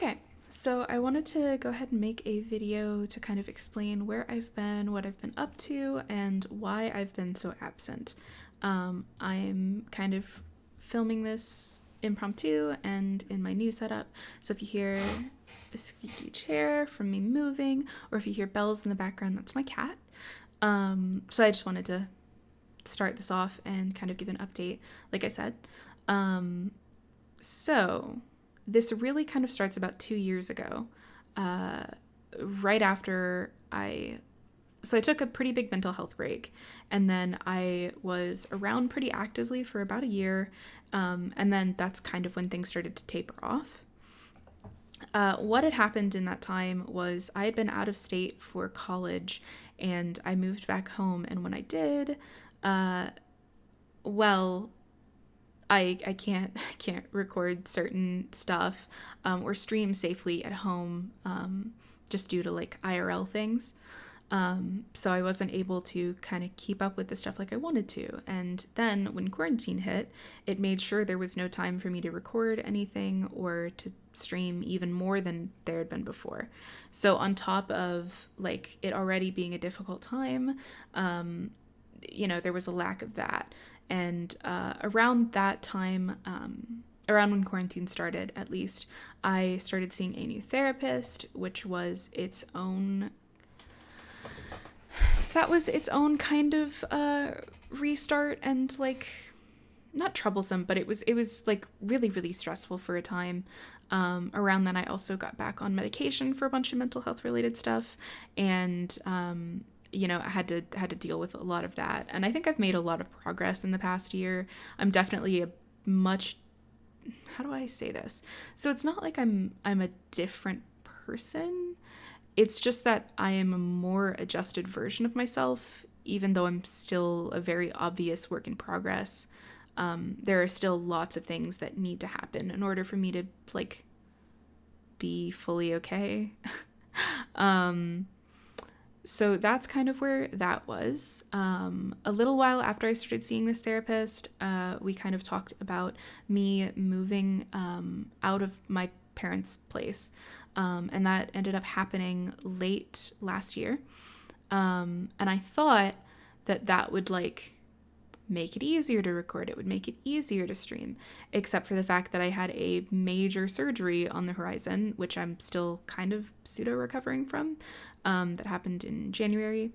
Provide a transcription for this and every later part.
Okay, so I wanted to go ahead and make a video to kind of explain where I've been, what I've been up to, and why I've been so absent. I'm kind of filming this impromptu and in my new setup, so if you hear a squeaky chair from me moving, or if you hear bells in the background, that's my cat. So I just wanted to start this off and kind of give an update, like I said. So this really kind of starts about 2 years ago, uh, right after I took a pretty big mental health break, and then I was around pretty actively for about a year, and then that's kind of when things started to taper off. What had happened in that time was I had been out of state for college, and I moved back home, and when I did, uh, well, I can't record certain stuff or stream safely at home just due to like IRL things. So I wasn't able to kind of keep up with the stuff like I wanted to. And then when quarantine hit, it made sure there was no time for me to record anything or to stream even more than there had been before. So on top of like it already being a difficult time, there was a lack of that. And around that time, around when quarantine started, at least, I started seeing a new therapist, which was its own. That was its own kind of restart and like not troublesome, but it was like really really stressful for a time. Around then, I also got back on medication for a bunch of mental health related stuff, and I had to deal with a lot of that. And I think I've made a lot of progress in the past year. I'm definitely a much how do I say this? So it's not like I'm a different person. It's just that I am a more adjusted version of myself, even though I'm still a very obvious work in progress. There are still lots of things that need to happen in order for me to like be fully okay. So that's kind of where that was. A little while after I started seeing this therapist, we kind of talked about me moving out of my parents' place. And that ended up happening late last year. And I thought that would like make it easier to record. It would make it easier to stream, except for the fact that I had a major surgery on the horizon, which I'm still kind of pseudo recovering from, that happened in January.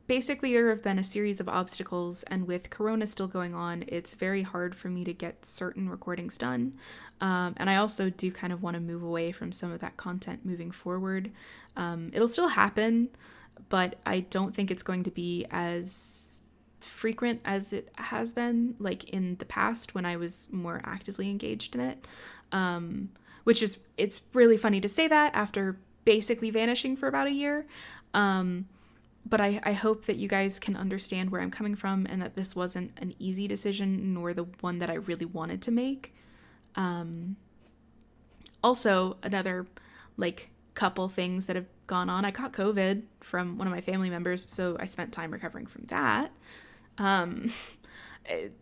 Basically, there have been a series of obstacles, and with Corona still going on, it's very hard for me to get certain recordings done. And I also do kind of want to move away from some of that content moving forward. It'll still happen, but I don't think it's going to be as frequent as it has been like in the past when I was more actively engaged in it. It's really funny to say that after basically vanishing for about a year. But I hope that you guys can understand where I'm coming from and that this wasn't an easy decision nor the one that I really wanted to make. Also, another like couple things that have gone on. I caught COVID from one of my family members, so I spent time recovering from that. It,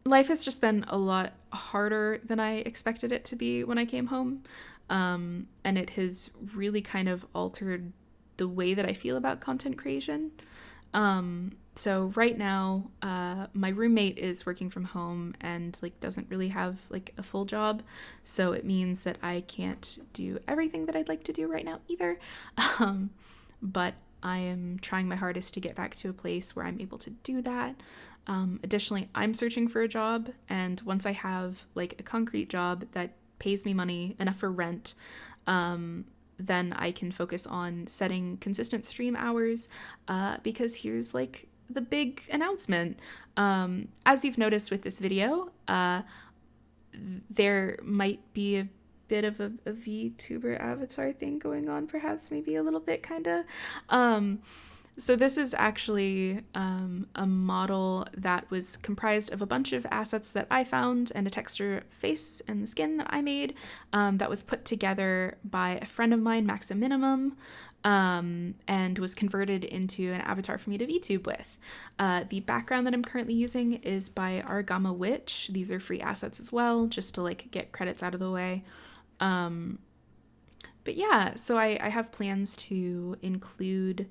life has just been a lot harder than I expected it to be when I came home. And it has really kind of altered the way that I feel about content creation. So right now, my roommate is working from home and like doesn't really have like a full job. So it means that I can't do everything that I'd like to do right now either. But I am trying my hardest to get back to a place where I'm able to do that. Additionally, I'm searching for a job, and once I have like a concrete job that pays me money enough for rent, then I can focus on setting consistent stream hours, because here's like the big announcement. As you've noticed with this video, there might be a bit of a VTuber avatar thing going on, perhaps maybe a little bit kind of. So this is actually a model that was comprised of a bunch of assets that I found and a texture face and the skin that I made, that was put together by a friend of mine, Maximum. and was converted into an avatar for me to VTube with. The background that I'm currently using is by Argama Witch. These are free assets as well, just to like get credits out of the way. But yeah, so I have plans to include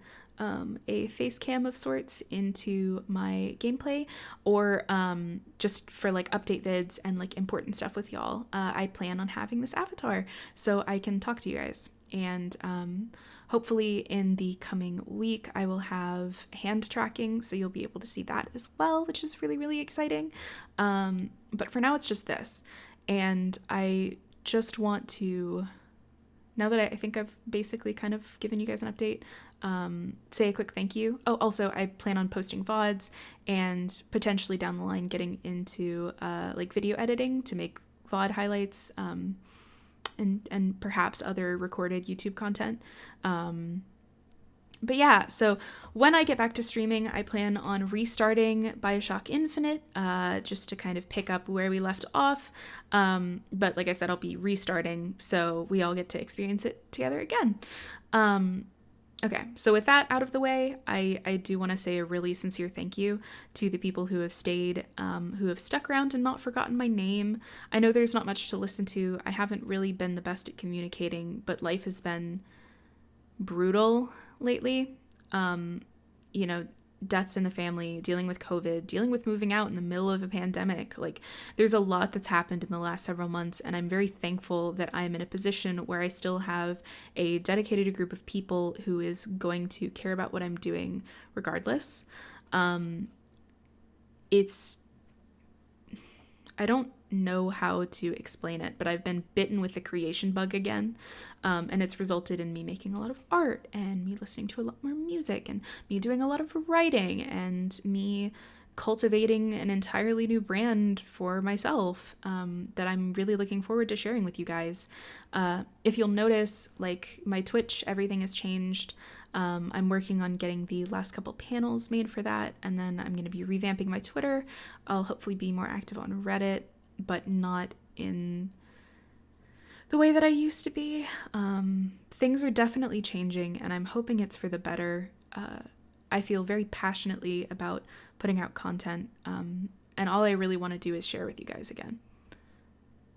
a face cam of sorts into my gameplay, or just for like update vids and like important stuff with y'all. I plan on having this avatar so I can talk to you guys. And hopefully in the coming week, I will have hand tracking, so you'll be able to see that as well, which is really, really exciting. But for now, it's just this. And I just want to, now that I think I've basically kind of given you guys an update, say a quick thank you. Oh, also, I plan on posting VODs and potentially down the line getting into like video editing to make VOD highlights, and perhaps other recorded YouTube content. But yeah, so when I get back to streaming, I plan on restarting Bioshock Infinite, just to kind of pick up where we left off. But like I said, I'll be restarting, so we all get to experience it together again. Okay, so with that out of the way, I do want to say a really sincere thank you to the people who have stayed, who have stuck around and not forgotten my name. I know there's not much to listen to. I haven't really been the best at communicating, but life has been brutal lately. You know, deaths in the family, dealing with COVID, dealing with moving out in the middle of a pandemic. Like, there's a lot that's happened in the last several months, and I'm very thankful that I'm in a position where I still have a dedicated group of people who is going to care about what I'm doing regardless. I don't know how to explain it, but I've been bitten with the creation bug again, and it's resulted in me making a lot of art and me listening to a lot more music and me doing a lot of writing and me cultivating an entirely new brand for myself, that I'm really looking forward to sharing with you guys. If you'll notice, like, my Twitch, everything has changed. I'm working on getting the last couple panels made for that, and then I'm going to be revamping my Twitter. I'll hopefully be more active on Reddit, but not in the way that I used to be. Things are definitely changing, and I'm hoping it's for the better. I feel very passionately about putting out content, and all I really want to do is share with you guys again.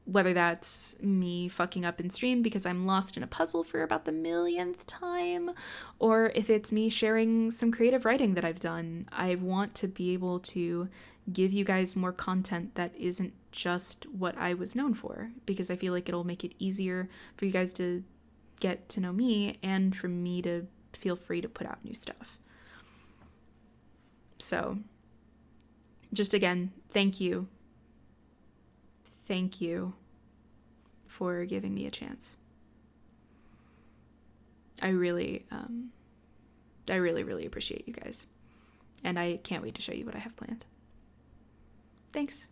Whether that's me fucking up in stream because I'm lost in a puzzle for about the millionth time, or if it's me sharing some creative writing that I've done. I want to be able to give you guys more content that isn't just what I was known for, because I feel like it'll make it easier for you guys to get to know me and for me to feel free to put out new stuff. So, just again, thank you. Thank you for giving me a chance. I really, really appreciate you guys. And I can't wait to show you what I have planned. Thanks.